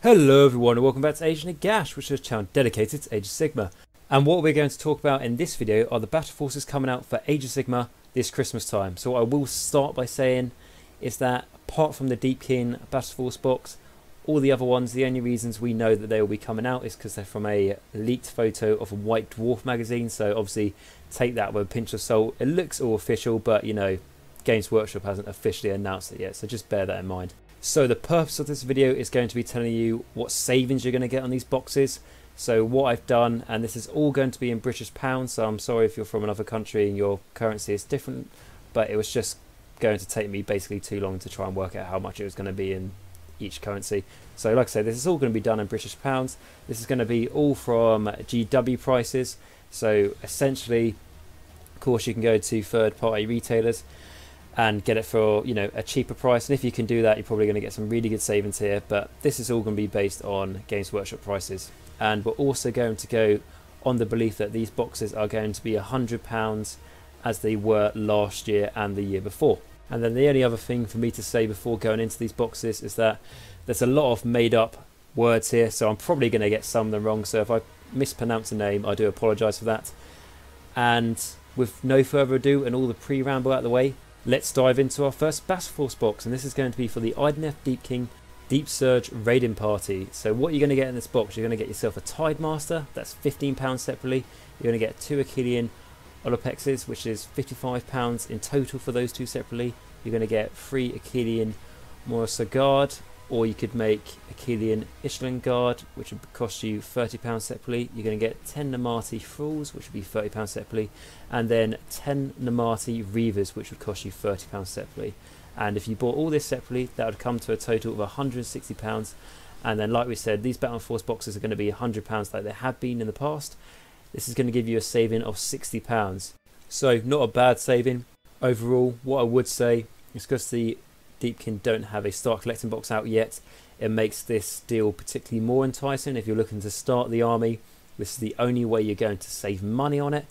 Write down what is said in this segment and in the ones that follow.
Hello everyone and welcome back to Age of Nagash, which is a channel dedicated to Age of Sigmar. And what we're going to talk about in this video are the Battleforces coming out for Age of Sigmar this Christmas time. So what I will start by saying is that apart from the Deepkin Battleforce box, all the other ones, the only reasons we know that they will be coming out is because they're from a leaked photo of a White Dwarf magazine. So obviously take that with a pinch of salt. It looks all official, but you know, Games Workshop hasn't officially announced it yet, so just bear that in mind. So the purpose of this video is going to be telling you what savings you're going to get on these boxes. So what I've done, and this is all going to be in British pounds, so I'm sorry if you're from another country and your currency is different, but it was just going to take me basically too long to try and work out how much it was going to be in each currency. So like I said, this is all going to be done in British pounds. This is going to be all from GW prices. So essentially, of course, you can go to third-party retailers and get it for, you know, a cheaper price, and if you can do that, you're probably going to get some really good savings here. But this is all going to be based on Games Workshop prices, and we're also going to go on the belief that these boxes are going to be £100 as they were last year and the year before. And then the only other thing for me to say before going into these boxes is that there's a lot of made up words here, so I'm probably going to get some of them wrong, so if I mispronounce a name, I do apologise for that. And with no further ado and all the pre-ramble out of the way, let's dive into our first Battleforce box, and this is going to be for the IDNF Deepkin Deep Surge Raiding Party. So what you're going to get in this box, you're going to get yourself a Tidemaster, that's £15 separately. You're going to get 2 Achillean Olopexes, which is £55 in total for those two separately. You're going to get 3 Achillean Morasa Guard, or you could make Achillean Ishlan Guard, which would cost you £30 separately. You're going to get 10 Namati Thralls, which would be £30 separately, and then 10 Namati Reavers, which would cost you £30 separately. And if you bought all this separately, that would come to a total of £160. And then, like we said, these Battleforce boxes are going to be £100 like they have been in the past. This is going to give you a saving of £60. So not a bad saving overall. What I would say is, because the Deepkin don't have a start collecting box out yet, it makes this deal particularly more enticing. If you're looking to start the army, this is the only way you're going to save money on it,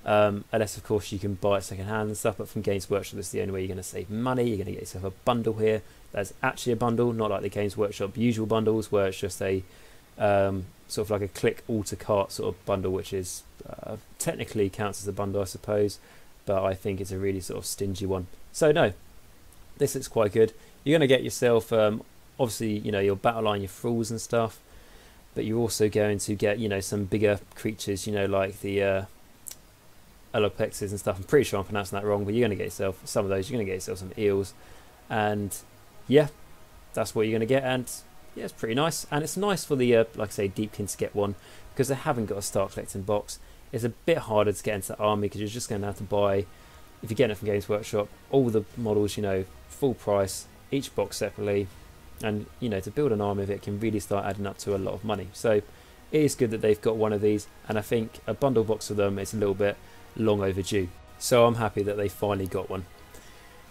unless of course you can buy it second hand and stuff. But from Games Workshop, this is the only way you're going to save money. You're going to get yourself a bundle here that's actually a bundle, not like the Games Workshop usual bundles where it's just a sort of like a click all to cart sort of bundle, which is technically counts as a bundle, I suppose, but I think it's a really sort of stingy one. So no, this looks quite good. You're going to get yourself, obviously, you know, your battle line, your thralls and stuff, but you're also going to get, you know, some bigger creatures, you know, like the Elopexes and stuff. I'm pretty sure I'm pronouncing that wrong, but you're going to get yourself some of those. You're going to get yourself some eels, and yeah, that's what you're going to get. And yeah, it's pretty nice, and it's nice for the like I say, Deepkin to get one, because they haven't got a start collecting box. It's a bit harder to get into the army because you're just going to have to buy, if you're getting it from Games Workshop, all the models, you know, full price, each box separately, and you know, to build an army of it can really start adding up to a lot of money. So it is good that they've got one of these, and I think a bundle box of them is a little bit long overdue. So I'm happy that they finally got one.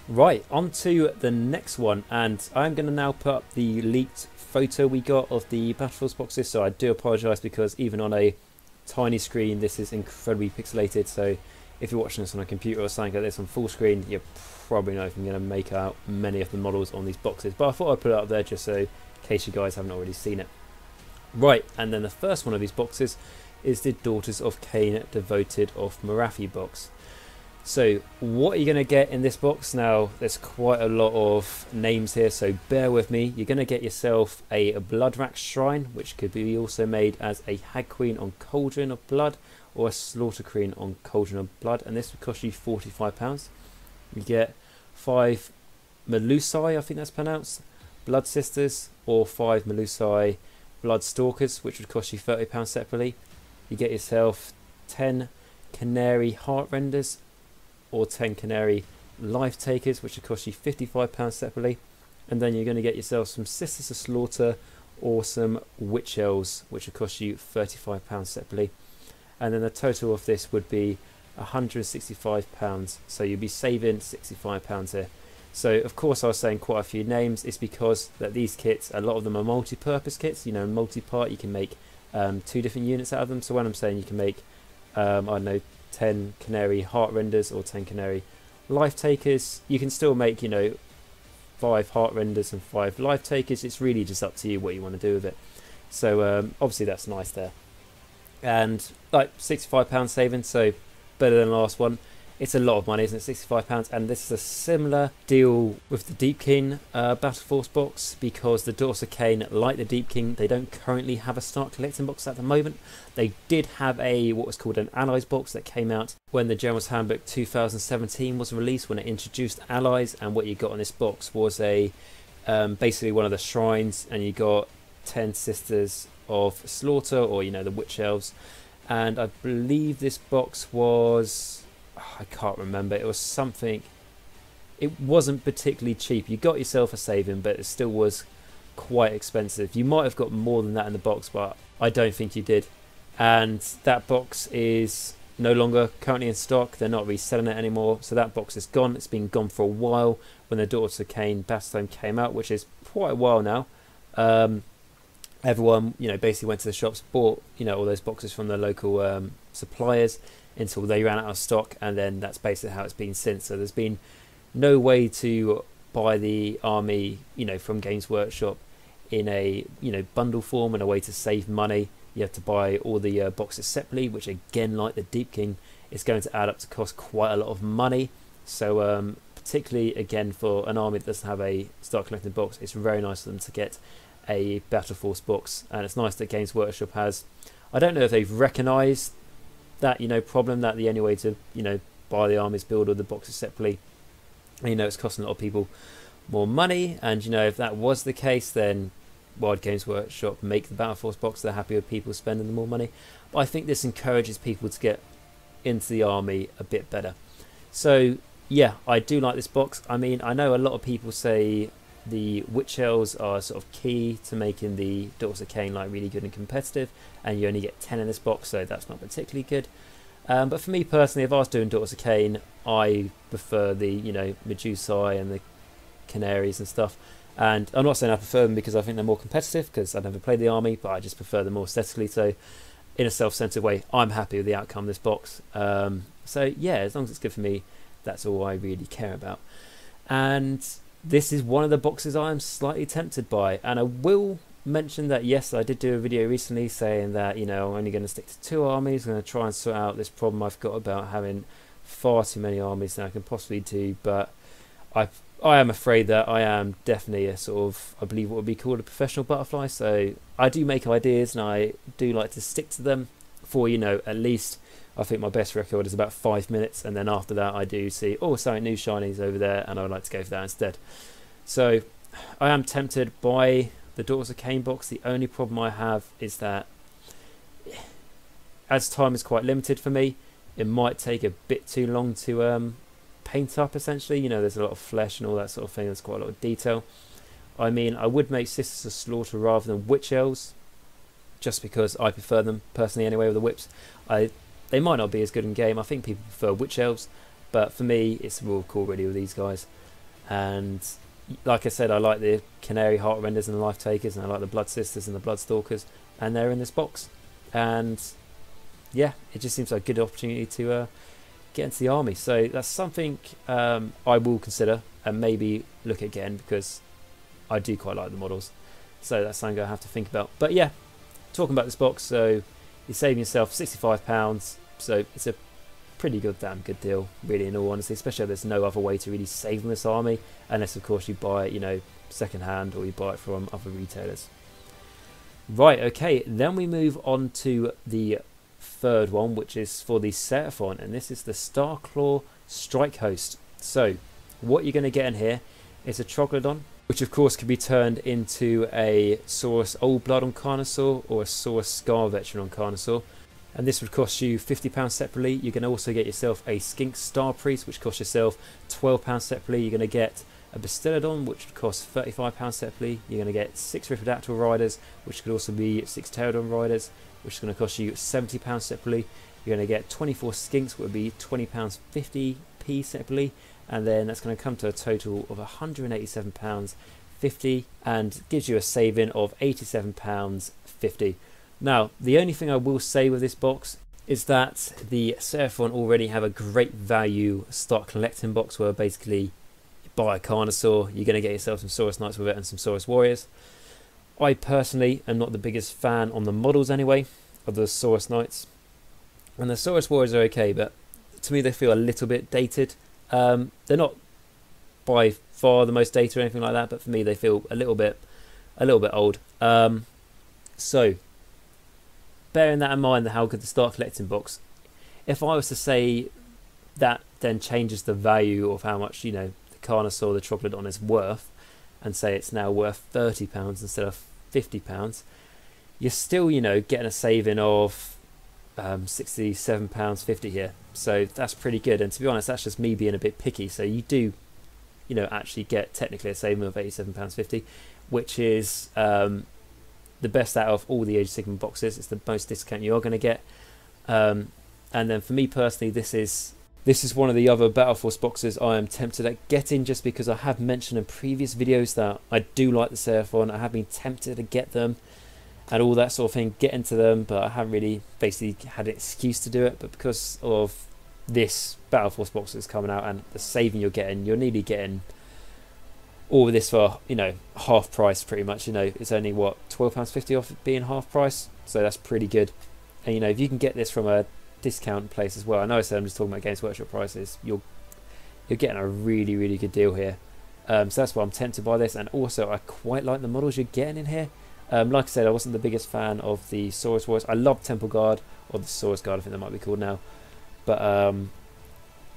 Right, on to the next one, and I'm going to now put up the leaked photo we got of the Battleforce boxes. So I do apologise, because even on a tiny screen this is incredibly pixelated, so if you're watching this on a computer or something like this on full screen, you're probably not even going to make out many of the models on these boxes. But I thought I'd put it up there just so in case you guys haven't already seen it. Right, and then the first one of these boxes is the Daughters of Cain Devoted of Marathi box. So what are you going to get in this box? Now, there's quite a lot of names here, so bear with me. You're going to get yourself a Bloodrack Shrine, which could be also made as a Hag Queen on Cauldron of Blood, or a Slaughter Queen on Cauldron of Blood, and this would cost you £45. You get 5 Melusai, I think that's pronounced, Blood Sisters, or 5 Melusai Blood Stalkers, which would cost you £30 separately. You get yourself 10 Canary Heart Renders, or 10 Canary Life Takers, which would cost you £55 separately. And then you're going to get yourself some Sisters of Slaughter, or some Witch Elves, which would cost you £35 separately. And then the total of this would be £165, so you'd be saving £65 here. So of course I was saying quite a few names. It's because that these kits, a lot of them are multi-purpose kits, you know, multi-part. You can make 2 different units out of them. So when I'm saying you can make I don't know, 10 Canary Heart Renders or 10 Canary Life Takers, you can still make, you know, 5 heart renders and 5 life takers. It's really just up to you what you want to do with it. So obviously that's nice there. And like £65 saving, so better than the last one. It's a lot of money, isn't it? £65, and this is a similar deal with the Deep King Battleforce box, because the Daughters of Cain, like the Deep King, they don't currently have a start collecting box at the moment. They did have a what was called an Allies box that came out when the General's Handbook 2017 was released, when it introduced Allies, and what you got on this box was a basically one of the shrines, and you got 10 Sisters of Slaughter, or the Witch Elves, and I believe this box was, I can't remember, it was something, it wasn't particularly cheap. You got yourself a saving, but it still was quite expensive. You might have got more than that in the box, but I don't think you did. And that box is no longer currently in stock. They're not reselling it anymore, so that box is gone. It's been gone for a while. When the Daughters of Cain Battlestone came out, which is quite a while now, everyone basically went to the shops, bought all those boxes from the local suppliers until they ran out of stock, and then that's basically how it's been since. So there's been no way to buy the army from Games Workshop in a bundle form, and a way to save money. You have to buy all the boxes separately, which again, like the Deep King, is going to add up to cost quite a lot of money. So particularly again for an army that doesn't have a start collecting box, it's very nice for them to get a Battleforce box. And it's nice that Games Workshop has, I don't know if they've recognised that problem, that the only way to buy the armies, build all the boxes separately, it's costing a lot of people more money. And if that was the case, then why would Games Workshop make the Battleforce box? They're happy with people spending the more money. But I think this encourages people to get into the army a bit better. So yeah, I do like this box. I mean, I know a lot of people say the Witch Elves are sort of key to making the Daughters of Cain like really good and competitive, and you only get 10 in this box, so that's not particularly good. But for me personally, if I was doing Daughters of Cain, I prefer the Medusae and the Canaries and stuff. And I'm not saying I prefer them because I think they're more competitive, because I've never played the army, but I just prefer them more aesthetically. So in a self-centered way, I'm happy with the outcome of this box. So yeah, as long as it's good for me, that's all I really care about. And this is one of the boxes I am slightly tempted by, and I will mention that yes, I did do a video recently saying that I'm only going to stick to 2 armies. I'm going to try and sort out this problem I've got about having far too many armies than I can possibly do, but I am afraid that I am definitely a sort of, I believe what would be called a professional butterfly. So I do make ideas, and I do like to stick to them for at least, I think my best record is about 5 minutes, and then after that I do see, oh, something new shinies over there, and I would like to go for that instead. So I am tempted by the Daughters of Cain box. The only problem I have is that as time is quite limited for me, it might take a bit too long to paint up essentially. There's a lot of flesh and all that sort of thing. There's quite a lot of detail. I mean, I would make Sisters of Slaughter rather than Witch Elves, just because I prefer them personally anyway with the whips. They might not be as good in game. I think people prefer Witch Elves, but for me, it's a real cool really with these guys. And like I said, I like the Canary Heart Renders and the Life Takers, and I like the Blood Sisters and the Blood Stalkers, and they're in this box. And yeah, it just seems like a good opportunity to get into the army. So that's something I will consider and maybe look again, because I do quite like the models. So that's something I have to think about. But yeah, talking about this box, so you're saving yourself £65, so it's a pretty damn good deal, really, in all honesty, especially if there's no other way to really save on this army, unless of course you buy it, second hand, or you buy it from other retailers. Right, okay, then we move on to the third one, which is for the Seraphon, and this is the Starclaw Strike Host. So what you're going to get in here is a Troglodon, which of course can be turned into a Saurus Old Blood on Carnosaur, or a Saurus Scar Veteran on Carnosaur. And this would cost you £50 separately. You can also get yourself a Skink Star Priest, which costs yourself £12 separately. You're going to get a Bastillodon, which would cost £35 separately. You're going to get 6 Ripidactyl Riders, which could also be 6 Pterodon Riders, which is going to cost you £70 separately. You're going to get 24 Skinks, which would be £20.50p separately. And then that's going to come to a total of £187.50, and gives you a saving of £87.50. Now, the only thing I will say with this box is that the Seraphon already have a great value start collecting box, where basically you buy a Carnosaur, you're going to get yourself some Saurus Knights with it and some Saurus Warriors. I personally am not the biggest fan on the models anyway of the Saurus Knights. And the Saurus Warriors are okay, but to me they feel a little bit dated. They're not by far the most dated or anything like that, but for me they feel a little bit old. So bearing that in mind, how good the start collecting box, if I was to say that then changes the value of how much, you know, the Carnosaur, the Troglodon is worth, and say it's now worth £30 instead of £50, you're still, you know, getting a saving of £67.50 here. So that's pretty good. And to be honest, that's just me being a bit picky. So you do, you know, actually get technically a saving of £87.50, which is the best out of all the Age of Sigmar boxes. It's the most discount you are going to get. And then for me personally, this is one of the other Battleforce boxes I am tempted at getting, just because I have mentioned in previous videos that I do like the Seraphon. I have been tempted to get them and all that sort of thing, get into them, but I haven't really basically had an excuse to do it. But because of this Battleforce box that's coming out and the saving you're getting, you're nearly getting all of this for, you know, half price pretty much. You know, it's only what, £12.50 off being half price, so that's pretty good. And you know, if you can get this from a discount place as well, I know I said I'm just talking about Games Workshop prices, you're getting a really good deal here. So that's why I'm tempted by this, and also I quite like the models you're getting in here. Like I said, I wasn't the biggest fan of the Saurus Warriors. I love Temple Guard, or the Saurus Guard I think they might be called now, but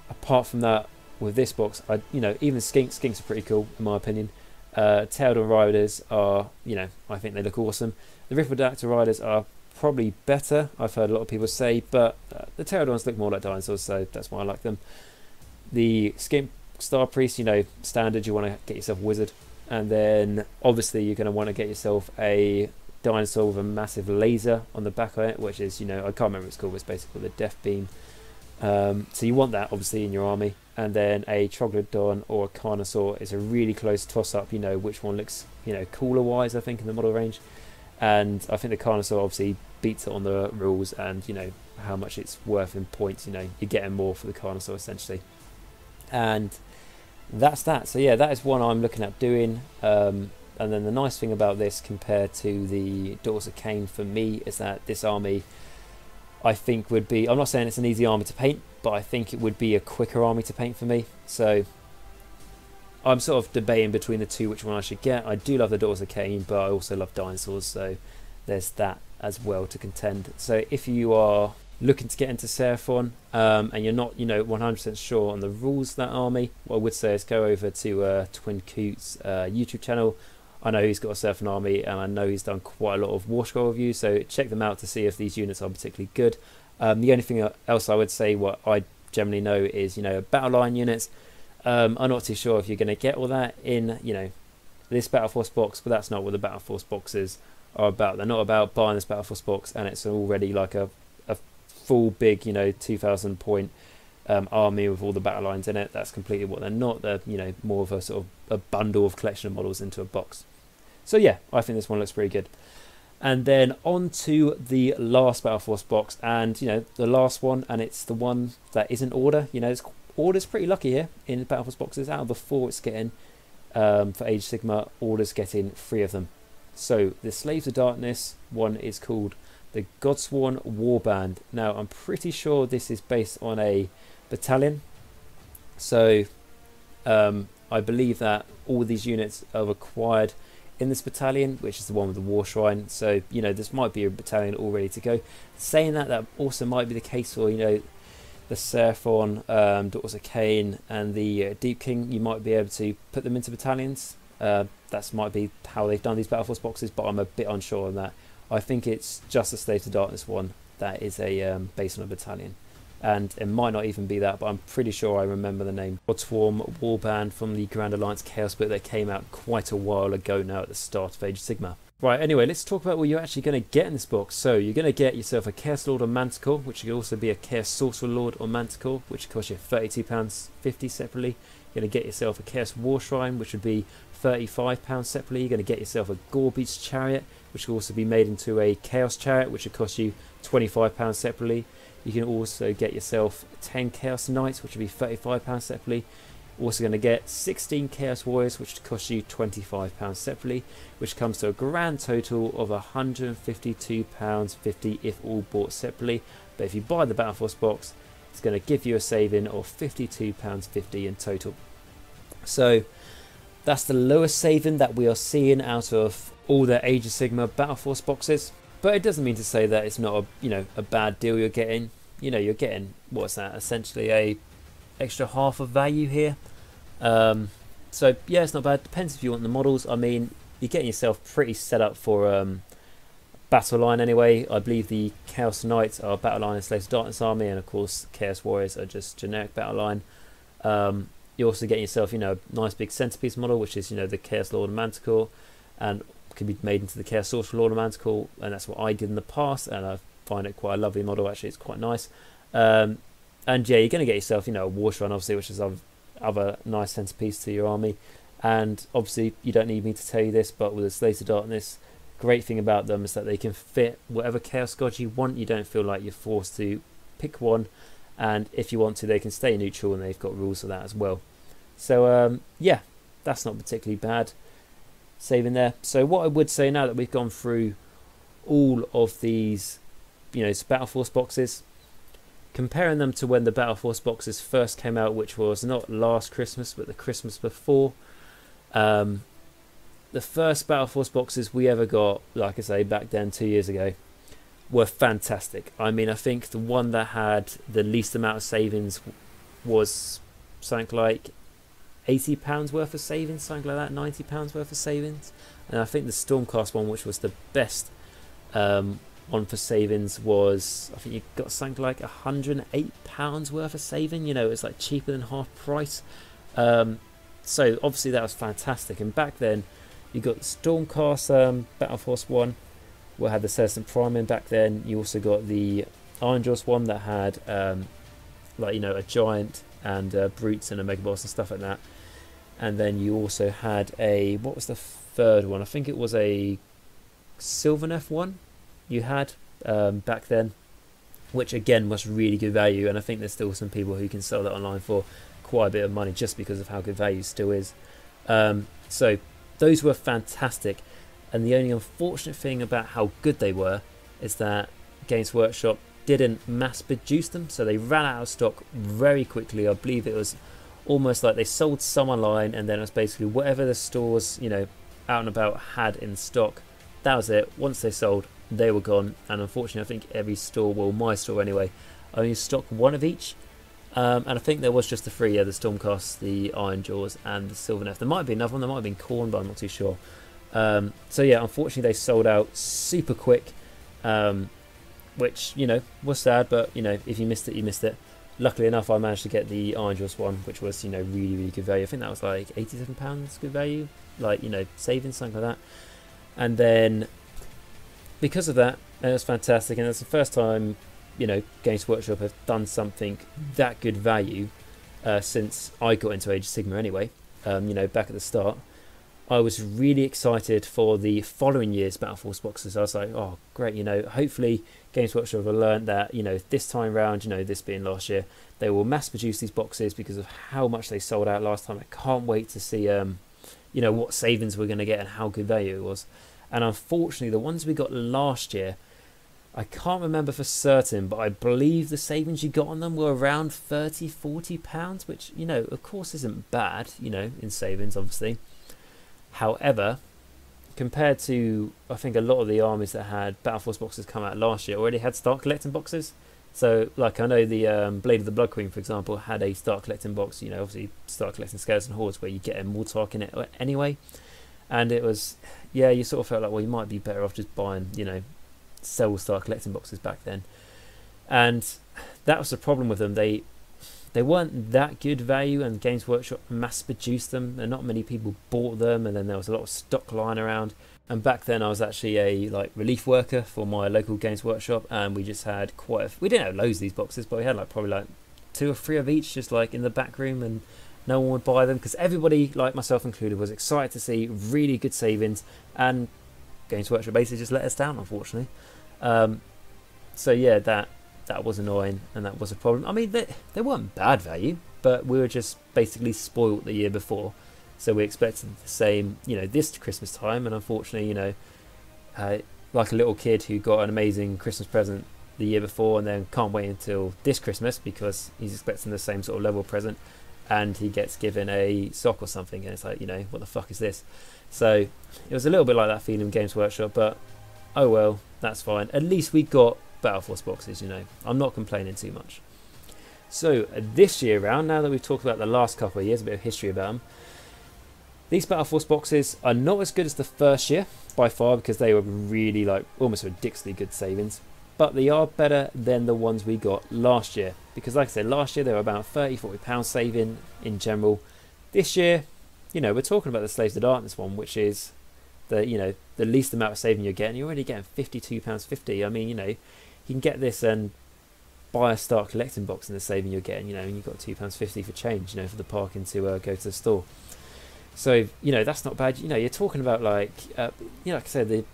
apart from that, with this box, you know, even skinks are pretty cool in my opinion. Tailed Riders are, you know, I think they look awesome. The Rippled Riders are probably better, I've heard a lot of people say, but the tailed ones look more like dinosaurs, so that's why I like them. The Skimp Star Priest, you know, standard, you want to get yourself a wizard, and then obviously you're going to want to get yourself a dinosaur with a massive laser on the back of it, which is, you know, I can't remember what it's called, but it's basically the Death Beam. So you want that obviously in your army, and then a Troglodon or a Carnosaur is a really close toss-up, you know, which one looks, you know, cooler wise I think in the model range. And I think the Carnosaur obviously beats it on the rules, and you know how much it's worth in points. You know, you're getting more for the Carnosaur essentially, and that's that. So yeah, that is one I'm looking at doing. And then the nice thing about this compared to the Daughters of Cain for me is that this army, I think, would be, I'm not saying it's an easy army to paint, but I think it would be a quicker army to paint for me. So I'm sort of debating between the two which one I should get. I do love the Daughters of Cain, but I also love dinosaurs, so there's that as well to contend. So if you are looking to get into Seraphon and you're not, you know, 100% sure on the rules of that army, what I would say is go over to Twin Coot's YouTube channel. I know he's got a Seraphon army, and I know he's done quite a lot of War Scroll reviews, so check them out to see if these units are particularly good. The only thing else I would say, what I generally know, is, you know, battle line units. I'm not too sure if you're going to get all that in, you know, this Battleforce box, but that's not what the Battleforce boxes are about. They're not about buying this Battleforce box and it's already like a full big, you know, 2,000 point army with all the battle lines in it. That's completely what they're not. They're, you know, more of a sort of a bundle of collection of models into a box. So yeah, I think this one looks pretty good. And then on to the last Battleforce box, and you know, the last one, and it's the one that isn't order. You know, Order's pretty lucky here in Battleforce boxes. Out of the 4 it's getting for Age of Sigmar, Order's getting 3 of them. So the Slaves of Darkness one is called the Godsworn Warband. Now I'm pretty sure this is based on a battalion. So I believe that all these units are required in this battalion, which is the one with the War Shrine. So, you know, this might be a battalion all ready to go. Saying that, that also might be the case for, you know, the Seraphon, Daughters of Cain, and the Deep King. You might be able to put them into battalions. That might be how they've done these Battleforce boxes, but I'm a bit unsure on that. I think it's just the Slaves of Darkness one that is a based on a battalion, and it might not even be that, but I'm pretty sure I remember the name. Godsworn Warband from the Grand Alliance Chaos book that came out quite a while ago now at the start of Age of Sigmar. Right, anyway, let's talk about what you're actually going to get in this box. So you're going to get yourself a Chaos Lord or Manticore, which could also be a Chaos Sorcerer Lord or Manticore, which costs you £32.50 separately. You're going to get yourself a Chaos War Shrine, which would be £35 separately. You're going to get yourself a Gorebeast Chariot, which will also be made into a Chaos Chariot, which would cost you £25 separately. You can also get yourself 10 Chaos Knights, which would be £35 separately. Also going to get 16 Chaos Warriors, which cost you £25 separately, which comes to a grand total of £152.50 if all bought separately. But if you buy the Battleforce box, it's going to give you a saving of £52.50 in total. So that's the lowest saving that we are seeing out of all the Age of Sigmar Battleforce boxes. But it doesn't mean to say that it's not a bad deal you're getting. You're getting, what's that, essentially a extra half of value here. So yeah, it's not bad. Depends if you want the models. I mean, you're getting yourself pretty set up for battle line anyway. I believe the Chaos Knights are battle line and Slaves of Darkness army, and of course Chaos Warriors are just generic battle line. You're also getting yourself, a nice big centerpiece model, which is, the Chaos Lord of Manticore, and can be made into the Chaos Sorcerer Lord of Manticore, and that's what I did in the past, and I find it quite a lovely model. Actually, it's quite nice. And yeah, you're going to get yourself, a War Shrine, obviously, which is other nice centerpiece to your army. And obviously, you don't need me to tell you this, but with the Slaves of Darkness, great thing about them is that they can fit whatever Chaos God you want. You don't feel like you're forced to pick one, and if you want to, they can stay neutral, and they've got rules for that as well. So yeah, that's not particularly bad saving there. So what I would say, now that we've gone through all of these, Battleforce boxes, comparing them to when the Battleforce boxes first came out, which was not last Christmas but the Christmas before, the first Battleforce boxes we ever got, like I say, back then 2 years ago, were fantastic. I mean, I think the one that had the least amount of savings was something like £80 worth of savings, something like that, £90 worth of savings. And I think the Stormcast one, which was the best one for savings, was, I think you got something like £108 worth of saving. It's like cheaper than half price. So obviously that was fantastic. And back then you got the Stormcast Battleforce one, where had the Citizen Prime in back then. You also got the Iron Jaws one that had a giant and brutes and a mega boss and stuff like that. And then you also had what was the third one? I think it was a Sylvaneth one you had back then, which again was really good value, and I think there's still some people who can sell that online for quite a bit of money just because of how good value it still is. So those were fantastic, and the only unfortunate thing about how good they were is that Games Workshop didn't mass produce them, so they ran out of stock very quickly. I believe it was almost like they sold some online, and then it was basically whatever the stores out and about had in stock, that was it. Once they sold, they were gone. And unfortunately, I think every store, well, my store anyway, only stocked one of each. And I think there was just the three, the Stormcast, the Iron Jaws, and the Sylvaneth. There might be another one, there might have been Khorne, but I'm not too sure. So yeah, unfortunately they sold out super quick, which, was sad, but, if you missed it, you missed it. Luckily enough, I managed to get the Iron Jaws one, which was, really, really good value. I think that was like £87 good value, like, savings, something like that. And then, because of that, it was fantastic, and it's the first time, Games Workshop have done something that good value since I got into Age of Sigmar anyway, back at the start. I was really excited for the following year's Battleforce boxes. I was like, oh, great, hopefully Games Workshop have learned that, this time round, this being last year, they will mass produce these boxes because of how much they sold out last time. I can't wait to see, what savings we're going to get and how good value it was. And unfortunately, the ones we got last year, I can't remember for certain, but I believe the savings you got on them were around £30–40, which, of course isn't bad, in savings, obviously. However, compared to, I think, a lot of the armies that had Battleforce boxes come out last year already had start collecting boxes. So, like, I know the Blade of the Blood Queen, for example, had a start collecting box, obviously start collecting Skeleton Hordes, where you get a Mortarch in it anyway. And it was, yeah, you sort of felt like, well, you might be better off just buying, several start collecting boxes back then. And that was the problem with them. They weren't that good value, and Games Workshop mass produced them, and not many people bought them, and then there was a lot of stock lying around. And back then I was actually a relief worker for my local Games Workshop, and we just had we didn't have loads of these boxes, but we had probably 2 or 3 of each, just in the back room, and no one would buy them because everybody, like myself included, was excited to see really good savings, and Games Workshop basically just let us down, unfortunately. So yeah, that was annoying, and that was a problem. I mean, they weren't bad value. but we were just basically spoilt the year before. So we expected the same, you know, this Christmas time, and unfortunately, you know, like a little kid who got an amazing Christmas present the year before and then can't wait until this Christmas because he's expecting the same sort of level of present, and he gets given a sock or something, and it's like, you know, what the fuck is this? So it was a little bit like that feeling in Games Workshop, but oh well, that's fine. At least we got Battleforce boxes, you know. I'm not complaining too much. So this year round, now that we've talked about the last couple of years, a bit of history about them, these Battleforce boxes are not as good as the first year by far, because they were really like almost ridiculously good savings, but they are better than the ones we got last year, because like I said, last year they were about £30–40 saving in general. This year, you know, we're talking about the Slaves of Darkness one, which is the, you know, the least amount of saving you're getting. You're already getting £52.50. I mean, you know, you can get this and buy a start collecting box and the saving you're getting, you know, and you've got £2.50 for change, you know, for the parking to go to the store. So, you know, that's not bad. You know, you're talking about like, you know, like I said,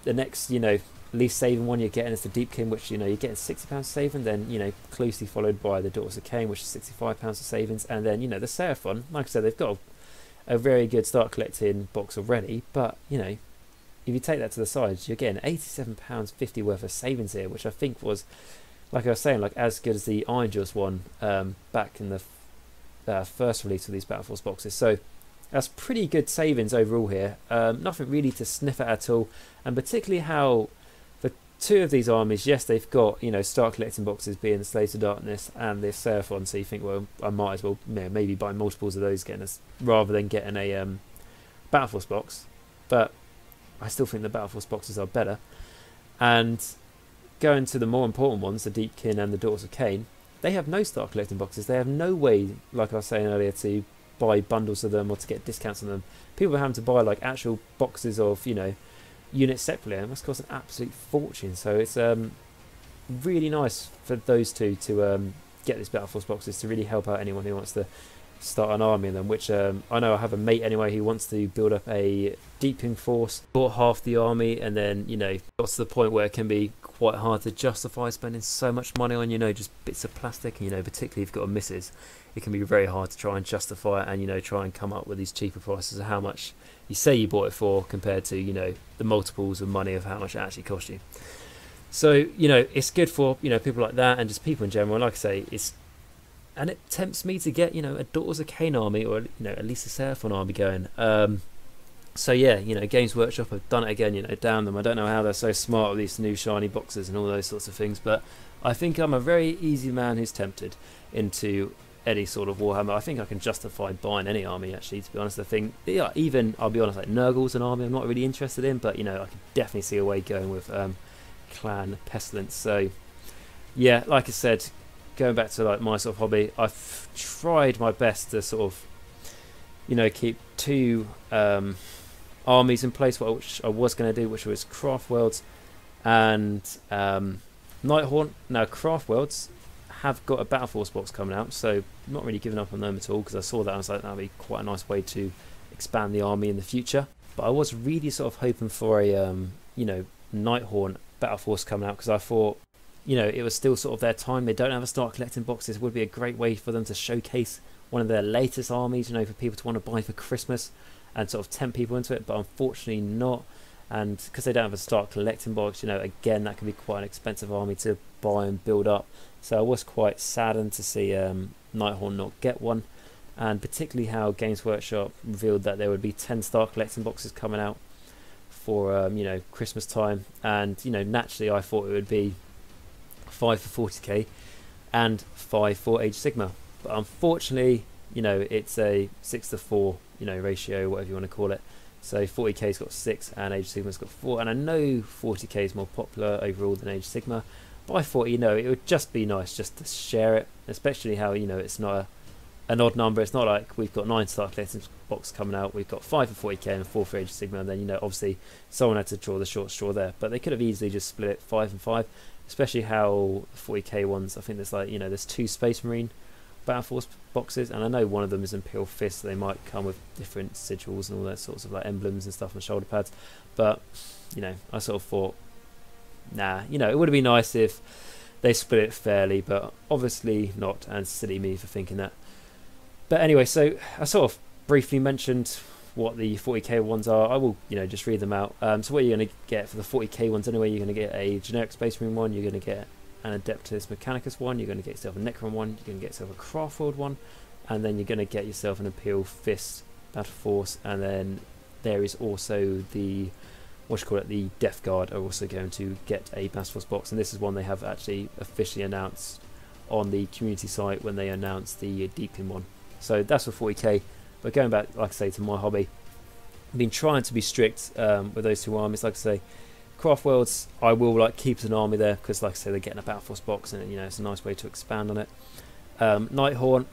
the next, you know, least saving one you're getting is the Deepkin, which, you know, you're getting £60 saving, then, you know, closely followed by the Daughters of Cain, which is £65 of savings, and then, you know, the Seraphon, like I said, they've got a very good start collecting box already, but, you know, if you take that to the side, you're getting £87.50 worth of savings here, which I think was, like I was saying, like as good as the Iron Jaws one back in the first release of these Battleforce boxes. So that's pretty good savings overall here. Nothing really to sniff at all, and particularly how for two of these armies, yes, they've got, you know, start collecting boxes being the Slaves of Darkness and this Seraphon, so you think, well, I might as well, you know, maybe buy multiples of those rather than getting a Battleforce box, but I still think the Battleforce boxes are better. And going to the more important ones, the Deepkin and the Daughters of Cain, they have no start collecting boxes. They have no way, like I was saying earlier, to buy bundles of them or to get discounts on them. People are having to buy like actual boxes of, you know, units separately, and it must cost an absolute fortune. So it's really nice for those two to get these Battleforce boxes to really help out anyone who wants to start an army in them, which I know I have a mate anyway who wants to build up a Deepkin force, bought half the army, and then, you know, got to the point where it can be quite hard to justify spending so much money on, you know, just bits of plastic, and, you know, particularly if you've got a missus, it can be very hard to try and justify it and, you know, try and come up with these cheaper prices of how much you say you bought it for compared to, you know, the multiples of money of how much it actually cost you. So, you know, it's good for, you know, people like that and just people in general. Like I say, and it tempts me to get, you know, a Daughters of Cain army, or, you know, at least a Seraphon army going. So yeah, you know, Games Workshop have done it again, you know, damn them. I don't know how they're so smart with these new shiny boxes and all those sorts of things, but I think I'm a very easy man who's tempted into any sort of Warhammer. I think I can justify buying any army, actually, to be honest. I think, yeah, even, I'll be honest, like Nurgle's an army I'm not really interested in, but, you know, I could definitely see a way going with Clan Pestilence. So yeah, like I said, going back to like my sort of hobby, I've tried my best to sort of, you know, keep two armies in place, which I was going to do, which was Craft Worlds and Nighthaunt. Now Craft Worlds have got a Battleforce box coming out, so I'm not really giving up on them at all, because I saw that and I was like, that'd be quite a nice way to expand the army in the future. But I was really sort of hoping for a you know, Nighthaunt Battleforce coming out, because I thought, you know, it was still sort of their time. They don't have a start collecting boxes. It would be a great way for them to showcase one of their latest armies, you know, for people to want to buy for Christmas and sort of tempt people into it, but unfortunately not. And because they don't have a start collecting box, you know, again, that can be quite an expensive army to buy and build up. So I was quite saddened to see Nighthaunt not get one, and particularly how Games Workshop revealed that there would be 10 start collecting boxes coming out for you know, Christmas time. And, you know, naturally I thought it would be 5 for 40k and 5 for Age of Sigmar, but unfortunately, you know, it's a 6:4, you know, ratio, whatever you want to call it. So 40k's got 6 and Age of Sigmar's got 4, and I know 40k is more popular overall than Age of Sigmar, but I thought, you know, it would just be nice just to share it, especially how, you know, it's not an odd number. It's not like we've got 9 start collecting box coming out, we've got 5 for 40k and 4 for Age of Sigmar, and then, you know, obviously someone had to draw the short straw there, but they could have easily just split it 5 and 5, especially how the 40k ones, I think there's like, you know, there's 2 Space Marine Battleforce boxes, and I know one of them is Imperial Fist, so they might come with different sigils and all that sorts of like emblems and stuff on shoulder pads, but, you know, I sort of thought, nah, you know, it would have been nice if they split it fairly, but obviously not, and silly me for thinking that. But anyway, so I sort of briefly mentioned what the 40k ones are. I will, just read them out. So what you're going to get for the 40k ones anyway, you're going to get a generic Space Marine one, you're going to get an Adeptus Mechanicus one, you're going to get yourself a Necron one, you're going to get yourself a Craft World one, and then you're going to get yourself an Imperial Fist Battle Force, and then there is also the, the Death Guard are also going to get a Battleforce box, and this is one they have actually officially announced on the community site when they announced the Deepkin one. So that's for 40k. But going back, like I say, to my hobby, I've been trying to be strict with those two armies. Like I say, Craft Worlds, I will keep an army there because, like I say, they're getting a Battleforce box, and it's a nice way to expand on it. Nighthorn,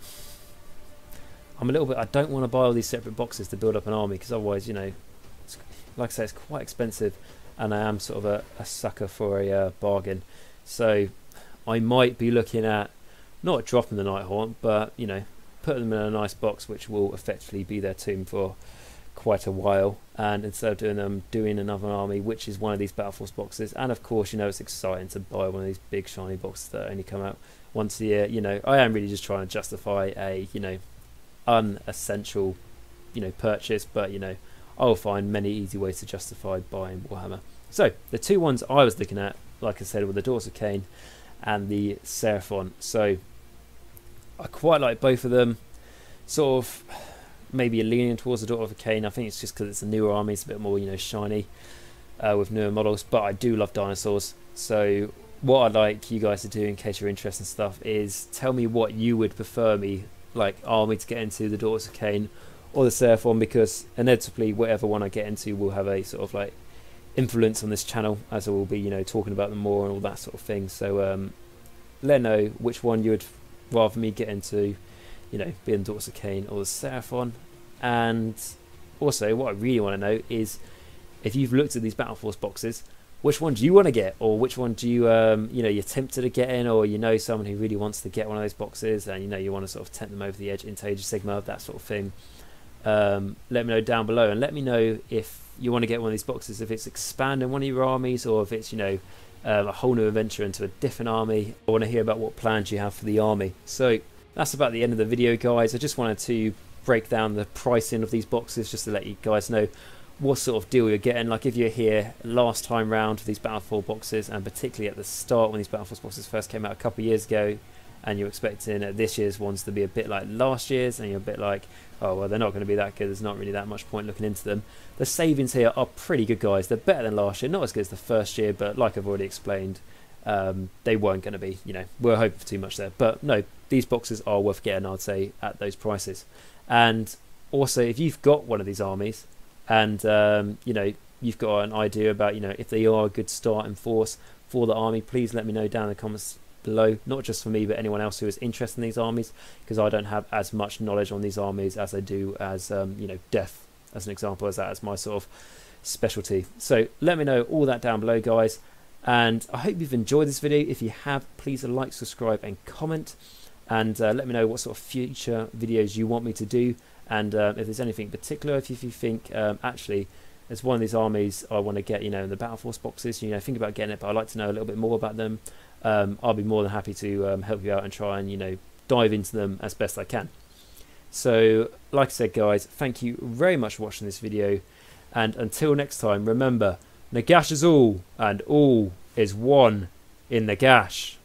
I'm a little bit. I don't want to buy all these separate boxes to build up an army because otherwise, it's, like I say, it's quite expensive, and I am sort of a sucker for a bargain. So I might be looking at not dropping the Nighthorn, but put them in a nice box which will effectively be their tomb for quite a while, and instead of doing another army which is one of these Battleforce boxes. And of course, it's exciting to buy one of these big shiny boxes that only come out once a year. I am really just trying to justify a unessential purchase, but I'll find many easy ways to justify buying Warhammer. So the two ones I was looking at, like I said, were the Daughters of Cain and the Seraphon. So I quite like both of them. Sort of maybe a leaning towards the Daughter of Cain. I think it's just because it's a newer army, it's a bit more shiny with newer models. But I do love dinosaurs. So what I'd like you guys to do, in case you're interested in stuff, is tell me what you would prefer me army to get into, the Daughters of Cain or the Seraphon, because inevitably whatever one I get into will have a sort of influence on this channel, as I will be talking about them more and all that sort of thing. So let know which one you would rather me get into, being Daughters of Cain or the Seraphon. And also what I really want to know is, if you've looked at these Battleforce boxes, which one do you want to get, or which one do you you're tempted to get in, or someone who really wants to get one of those boxes, and you want to sort of tempt them over the edge into Age of Sigmar, that sort of thing. Let me know down below, and let me know if you want to get one of these boxes, if it's expanding one of your armies, or if it's a whole new adventure into a different army. I want to hear about what plans you have for the army. So that's about the end of the video, guys. I just wanted to break down the pricing of these boxes just to let you guys know what sort of deal you're getting. If you're here last time round for these Battleforce boxes, and particularly at the start when these Battleforce boxes first came out a couple of years ago, and you're expecting this year's ones to be a bit like last year's, and you're a bit like, oh well, they're not going to be that good, there's not really that much point looking into them. The savings here are pretty good, guys. They're better than last year, not as good as the first year, but like I've already explained, they weren't going to be, we're hoping for too much there. But no, these boxes are worth getting, I'd say, at those prices. And also, if you've got one of these armies, and you've got an idea about if they are a good starting force for the army, please let me know down in the comments below. Not just for me, but anyone else who is interested in these armies, because I don't have as much knowledge on these armies as I do as Death, as an example, as that as my sort of specialty. So let me know all that down below, guys, and I hope you've enjoyed this video. If you have, please like, subscribe and comment, and let me know what sort of future videos you want me to do. And if there's anything particular, if you think actually there's one of these armies I want to get, in the Battleforce boxes, think about getting it, but I'd like to know a little bit more about them, I'll be more than happy to help you out and try and dive into them as best I can. So like I said, guys, thank you very much for watching this video, and until next time, remember, Nagash is all, and all is one in Nagash.